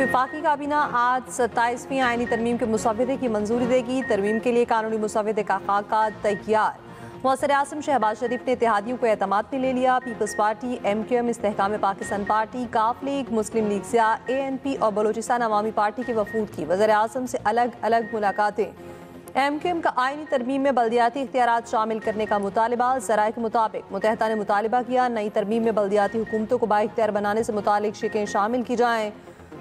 वफाकी काबीना आज 27वीं आईनी तरमीम के मुसव्वदे की मंजूरी देगी। तरमीम के लिए कानूनी मुसव्वदे का खाका तैयार। वज़ीर आज़म शहबाज शरीफ ने इत्तेहादियों को एतमाद में ले लिया। People's party, MQM, Istehkam Pakistan party, Q league, Muslim league सिया, ANP और बलोचिस्तान अवामी पार्टी के वफूद की वज़ीर आज़म से अलग अलग मुलाकातें। MQM का आईनी तरमीम में बल्दियाती इख्तियारात शामिल करने का मुतालबा। ज़राए के मुताबिक मुत्तहदा ने मुतालबा किया नई तरमीम में बल्दियाती हुकूमतों को बाइख्तियार बनाने से मुतालिक शिकें शामिल की जाएँ।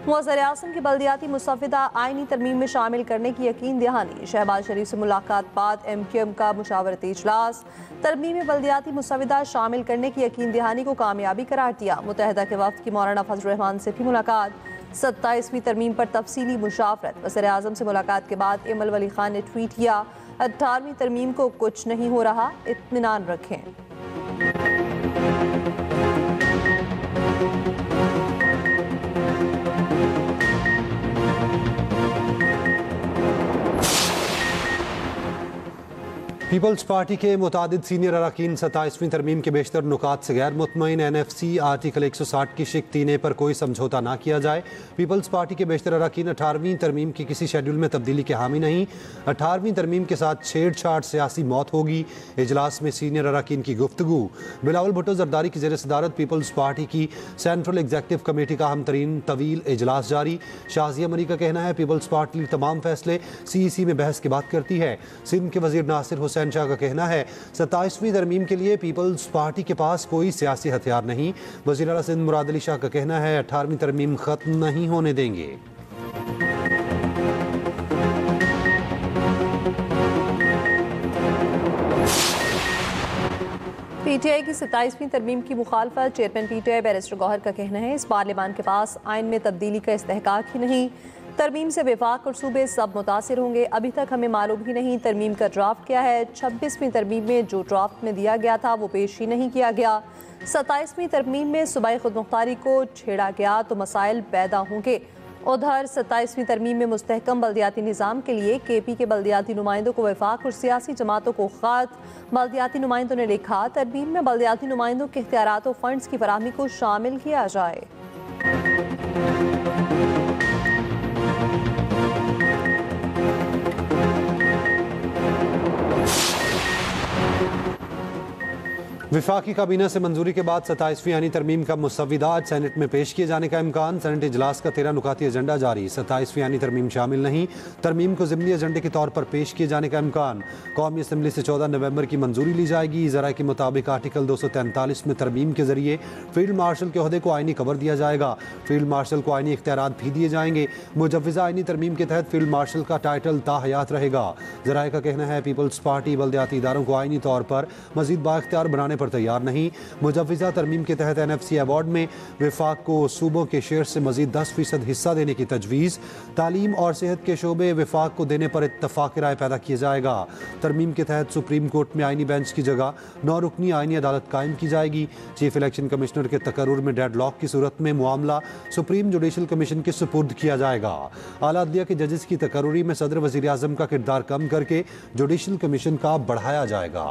वज़ीर आज़म की बल्दियाती मुसव्वदा आईनी तरमीम में शामिल करने की यकीन दहानी। शहबाज शरीफ से मुलाकात बाद MQM का मुशावरती इजलास। तरमीम में बल्दियाती मुसव्वदा शामिल करने की यकीन दहानी को कामयाबी करार दिया। मुत्तहदा के वफ़द की मौलाना फजल रहमान से भी मुलाकात। 27वीं तरमीम पर तफसीली मुशावरत। वज़ीर आज़म से मुलाकात के बाद इमल वली खान ने ट्वीट किया, 18वीं तरमीम को कुछ नहीं हो रहा, इत्मीनान रखें। पीपल्स पार्टी के मुतादिद सीनियर अरकान 27वीं तरमीम के बेशतर नुकात से गैर मुतमईन। NFC आर्टिकल 160 की शिक 3A पर कोई समझौता ना किया जाए। पीपल्स पार्टी के बेशतर अरकान 18वीं तरमीम की किसी शेड्यूल में तब्दीली के हामी नहीं। 18वीं तरमीम के साथ छेड़छाड़ सियासी मौत होगी। इजलास में सीनियर अरकान की गुफ्तगू। बिलावल भुट्टो जरदारी की ज़ेर सदारत पीपल्स पार्टी की सेंट्रल एग्जीक्यूटिव कमेटी का अहम तरीन तवील इजलास जारी। शाजिया मनी का कहना है पीपल्स पार्टी तमाम फैसले CEC में बहस के बाद करती है। सिंध के वजीर नासिर हुसैन शाह का कहना है 27वीं तरमीम के लिए पीपल्स पार्टी के पास कोई सियासी हथियार नहीं। वज़ीर आला सिंध मुराद अली शाह का कहना है 18वीं तरमीम खत्म नहीं होने देंगे। PTI की 27वीं तरमीम की मुखालफत। चेयरमैन PTI बैरिस्टर गौहर का कहना है इस पार्लियामान के पास आइन में तब्दीली का इस्तेहकाक ही नहीं। तरमीम से वफाक और सूबे सब मुतासिर होंगे। अभी तक हमें मालूम ही नहीं तरमीम का ड्राफ्ट क्या है। 26वीं तरमीम में जो ड्राफ्ट में दिया गया था वो पेश ही नहीं किया गया। 27वीं तरमीम में सूबाई खुदमुख्तारी को छेड़ा गया तो मसाइल पैदा होंगे। उधर 27वीं तरमीम में मुस्तहकम बल्दियाती निज़ाम के लिए KP के बल्दियाती नुमाइंदों को वफाक और सियासी जमातों को ख़त। बल्दियाती नुमाइंदों ने लिखा तरमीम में बल्दियाती नुमाइंदों के इख्तियारात और फंड्स की फराहमी को शामिल किया जाए। वफाकी काबीना से मंजूरी के बाद 27वीं आईनी तरमीम का मुसव्वदा आज सेनेट में पेश किए जाने का इम्कान। सेनेट इजलास का 13 नुकाती एजेंडा जारी। 27वीं आईनी तरमीम शामिल नहीं। तरमीम को ज़िमनी एजेंडे के तौर पर पेश किए जाने का इम्कान। कौमी असम्बली से 14 नवंबर की मंजूरी ली जाएगी। ज़राए के मुताबिक आर्टिकल 243 में तरमीम के जरिए फील्ड मार्शल के ओहदे को आईनी कवर दिया जाएगा। फील्ड मार्शल को आईनी इख्तियारात भी दिए जाएंगे। मुजव्वज़ा आईनी तरमीम के तहत फील्ड मार्शल का टाइटल ताहयात रहेगा। ज़राए का कहना है पीपल्स पार्टी बल्दियाती इदारों को आईनी तौर पर मज़ीद बाइख्तियार बनाने पर तैयार नहीं। मुजव्वज़ा तरमीम के तहत NFC अवार्ड में वफाक को सूबों के शेयर से मज़ीद 10% हिस्सा देने की तजवीज़। तालीम और सेहत के शोबे वफाक को देने पर इत्तफ़ाक़ राय पैदा किया जाएगा। तरमीम के तहत सुप्रीम कोर्ट में आईनी बेंच की जगह 9 रुकनी आईनी अदालत कायम की जाएगी। चीफ इलेक्शन कमिश्नर के तकर्रुर में डेडलॉक की सूरत में मामला सुप्रीम जुडिशल कमीशन के सुपुर्द किया जाएगा। आला अदलिया के जजेस की तकर्रुरी में सदर वज़ीर आज़म का किरदार कम करके जुडिशल कमीशन का बढ़ाया जाएगा।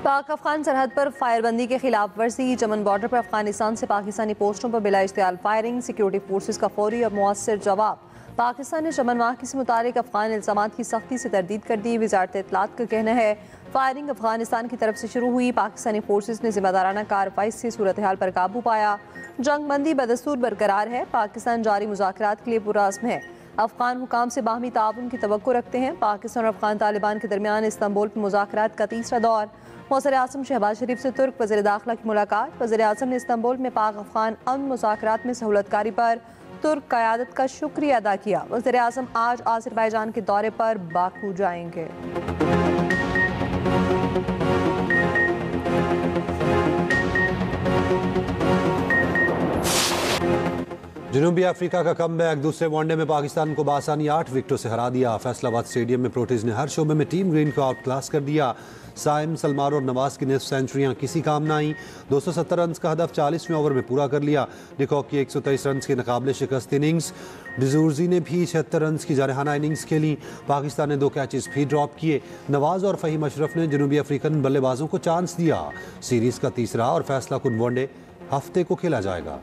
पाक अफगान सरहद पर फायरबंदी के खिलाफ वर्जी। चमन बॉर्डर पर अफगानिस्तान से पाकिस्तानी पोस्टों पर बिला इश्तियाल फायरिंग। सिक्योरिटी फोर्सेस का फौरी और मुअस्सर जवाब। पाकिस्तान ने चमन वाक़े से मुतालिक अफगान इल्ज़ामात की सख्ती से तरदीद कर दी। वज़ारत इत्तलात का कहना है फायरिंग अफगानिस्तान की तरफ से शुरू हुई। पाकिस्तानी फोर्सेस ने जिम्मेदाराना कार्रवाई से सूरत हाल पर काबू पाया। जंग बंदी बदस्तूर बरकरार है। पाकिस्तान जारी मुज़ाकरात के लिए पुरअज़्म है। अफगान हुकाम से बाहमी ताउन की तवक्को रखते हैं। पाकिस्तान और अफगान तालिबान के दरमियान इस्तांबुल में मुज़ाकरात का तीसरा दौर। वज़ीर आज़म शहबाज शरीफ से तुर्क वज़ीर दाखिला की मुलाकात। वज़ीर आज़म ने इस्तांबुल में पाक अफगान अमन मुज़ाकरात में सहूलतकारी पर तुर्क क़यादत का शुक्रिया अदा किया। वज़ीर आज़म आज आज़रबाईजान के दौरे पर बाकू जाएंगे। जनूबी अफ्रीका का कमबैक, दूसरे वनडे में पाकिस्तान को बासानी 8 विकेटों से हरा दिया। फैसलाबाद स्टेडियम में प्रोटीज ने हर शोबे में टीम ग्रीन को आउट क्लास कर दिया। साइम, सलमान और नवाज की निस्फ सेंचुरियां किसी काम ना आई। 270 रन का हदफ 40वें ओवर में पूरा कर लिया। डिकॉक की 123 रन की नाकाबिले शिकस्त इनिंग्स। डिजूर्जी ने भी 76 रन की जारहाना इनिंग्स खेली। पाकिस्तान ने 2 कैचेस भी ड्रॉप किए। नवाज और फहीम अशरफ ने जनूबी अफ्रीकन बल्लेबाजों को चांस दिया। सीरीज का तीसरा और फैसला कुन वनडे हफ्ते को खेला जाएगा।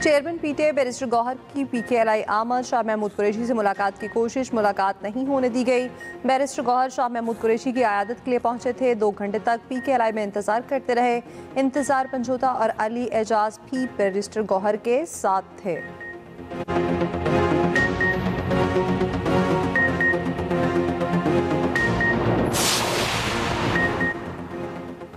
चेयरमैन पीटीआई बैरिस्टर गौहर की पीकेएलआई आमद शाह महमूद कुरैशी से मुलाकात की कोशिश, मुलाकात नहीं होने दी गई। बैरिस्टर गौहर शाह महमूद कुरैशी की आयादत के लिए पहुंचे थे। 2 घंटे तक पीकेएलआई में इंतजार करते रहे। इंतजार पंजोता और अली एजाज भी बैरिस्टर गौहर के साथ थे।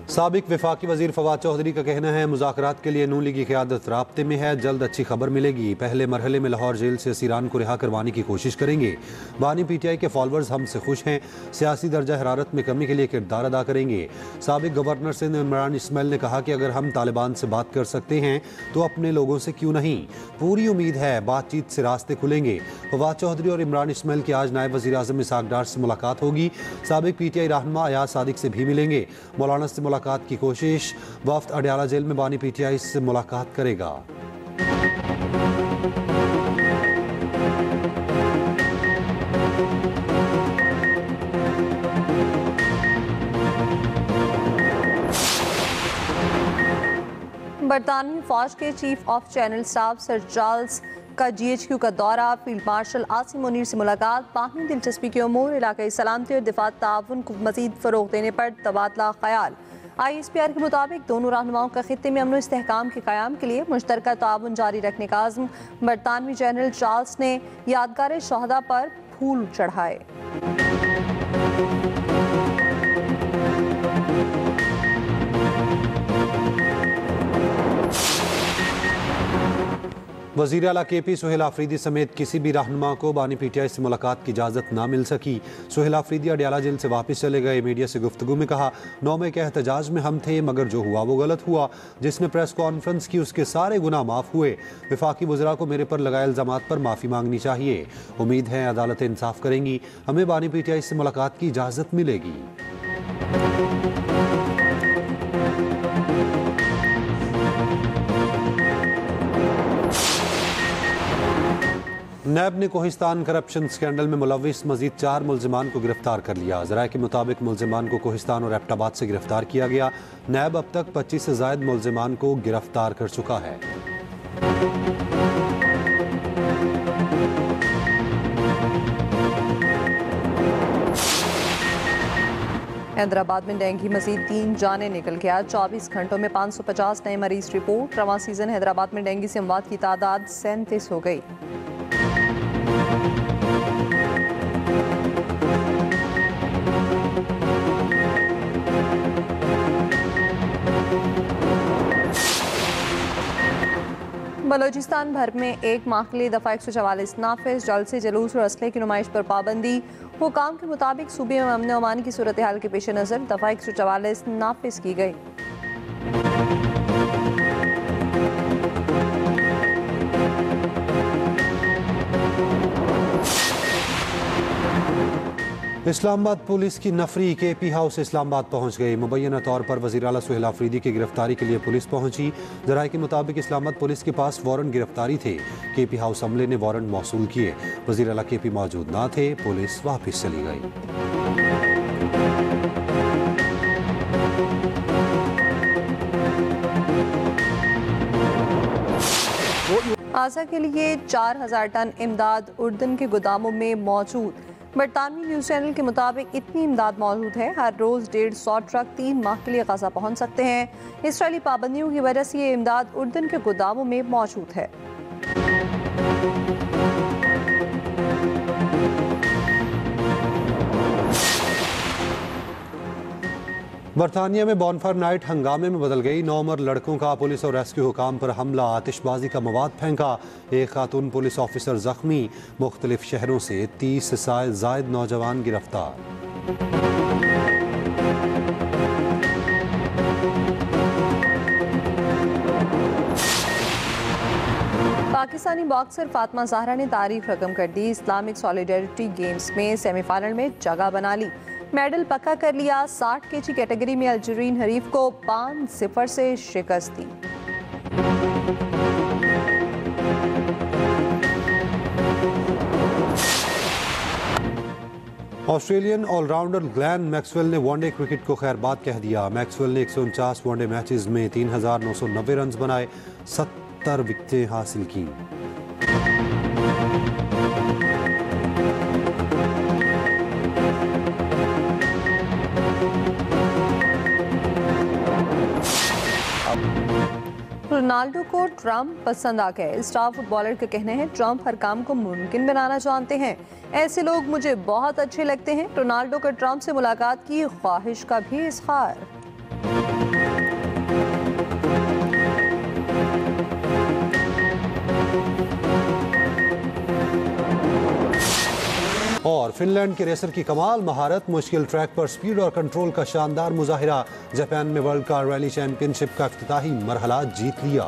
साबिक वफाकी वजीर फवाद चौधरी का कहना है मुज़ाकरात के लिए नून लीग की क़यादत राब्ते में है, जल्द अच्छी खबर मिलेगी। पहले मरहले में लाहौर जेल से असीरान को रिहा करवाने की कोशिश करेंगे। बानी पीटीआई के फॉलोअर्स हमसे खुश हैं, सियासी दर्जा हरारत में कमी के लिए किरदार अदा करेंगे। साबिक गवर्नर सिंध इमरान इस्माइल ने कहा कि अगर हम तालिबान से बात कर सकते हैं तो अपने लोगों से क्यों नहीं। पूरी उम्मीद है बातचीत से रास्ते खुलेंगे। फवाद चौधरी और इमरान इस्माइल की आज नायब वज़ीर आज़म इसहाक डार से मुलाकात होगी। साबिक पीटीआई रहनुमा अयाज सादिक से भी मिलेंगे। मौलाना से मुलाकात की कोशिश। वफ्द अडयाला जेल में बानी पीटीआई से मुलाकात करेगा। बरतानवी फौज के chief of channel staff sir Charles का जीएचक्यू का दौरा, फील्ड मार्शल आसिम मुनीर से मुलाकात, बाहमी दिलचस्पी के उमूर, इलाकाई सलामती और दिफा ताउन को मजीद फरोग देने पर तबादला ख्याल। ISPR के मुताबिक दोनों रहनुमाओं का खित्ते में अमन इस्तेहकाम के क़याम के लिए मुश्तरका ताउन जारी रखने का आज़म। बरतानवी जनरल चार्ल्स ने यादगार शहदा पर फूल चढ़ाए। वज़ीर आला KP सुहेल आफरीदी समेत किसी भी रहनुमा को बानी पीटीआई से मुलाकात की इजाज़त ना मिल सकी। सुहेल आफरीदी अडयाला जेल से वापस चले गए। मीडिया से गुफ्तगू में कहा, 9 मई के एहतजाज में हम थे, मगर जो हुआ वो गलत हुआ। जिसने प्रेस कॉन्फ्रेंस की उसके सारे गुनाह माफ़ हुए। वफाकी वज़रा को मेरे पर लगाए इल्ज़ामात पर माफ़ी मांगनी चाहिए। उम्मीद है अदालत इंसाफ करेंगी, हमें बानी पीटीआई से मुलाकात की इजाज़त मिलेगी। नैब ने कोहिस्तान करप्शन स्कैंडल में मुलविस मजीद 4 मुल्जिमान को गिरफ्तार कर लिया। ज़राए के मुताबिक मुल्जिमान को कोहिस्तान और एबटाबाद से गिरफ्तार किया गया। नैब अब तक 25 से ज़ायद मुल्जिमान को गिरफ्तार कर चुका है। हैदराबाद में डेंगू मजीद 3 जाने निकल गया। 24 घंटों में 550 नए मरीज रिपोर्ट। रवां सीजन हैदराबाद में डेंगू से अमवात की तादाद 37 हो गई। बलोचिस्तान भर में 1 माह के लिए दफ़ा 144 नाफिज, जल्द से जुलूस और असले की नुमाइश पर पाबंदी। हुकाम के मुताबिक सूबे में अमन अमान की सूरत हाल के पेश नज़र दफ़ा 144 नाफिज की गई। इस्लामाबाद पुलिस की नफरी KP हाउस इस्लामाबाद पहुंच गई। मुबैना तौर पर वज़ीर आला सुहेल आफरीदी की गिरफ्तारी के लिए पुलिस पहुंची। ज़राए के मुताबिक इस्लामाबाद पुलिस के पास वारंट गिरफ्तारी थे। KP हाउस अमले ने वारंट मौसूल किए। वज़ीर आला KP मौजूद ना थे, पुलिस वापस चली गई। आज़ा के लिए 4000 टन इमदाद उर्दन के गोदामों में मौजूद। बरतानवी न्यूज़ चैनल के मुताबिक इतनी इमदाद मौजूद है, हर रोज़ 150 ट्रक 3 माह के लिए गजा पहुँच सकते हैं। इसराइली पाबंदियों की वजह से ये इमदाद उर्दन के गोदामों में मौजूद है। बरतानिया में बॉनफायर नाइट हंगामे में बदल गई। 9 उम्र लड़कों का पुलिस और रेस्क्यू हुकाम पर हमला, आतिशबाजी का मवाद फेंका, एक खातून पुलिस ऑफिसर जख्मी। मुख्तलिफ शहरों से 30 से जायद नौजवान गिरफ्तार। पाकिस्तानी बॉक्सर फातिमा ज़हरा ने तारीफ रकम कर दी। इस्लामिक सॉलिडेरिटी गेम्स में सेमीफाइनल में जगह बना ली, मेडल पक्का कर लिया। 60 केजी कैटेगरी में अल्जीरियन हरीफ को 5-0 से शिकस्त दी। ऑस्ट्रेलियन ऑलराउंडर ग्लेन मैक्सवेल ने वनडे क्रिकेट को खैरबाद कह दिया। मैक्सवेल ने 149 वनडे मैचेस में 3990 रन बनाए, 70 विकेटें हासिल की। रोनाल्डो को ट्रंप पसंद आ गए। स्टार फुटबॉलर का कहना है, ट्रंप हर काम को मुमकिन बनाना जानते हैं। ऐसे लोग मुझे बहुत अच्छे लगते हैं। रोनाल्डो का ट्रंप से मुलाकात की ख्वाहिश का भी इज़हार। और फिनलैंड के रेसर की कमाल महारत, मुश्किल ट्रैक पर स्पीड और कंट्रोल का शानदार मुजाहिरा। जापान में वर्ल्ड कार रैली चैंपियनशिप का इफ्तिताही मरहला जीत लिया।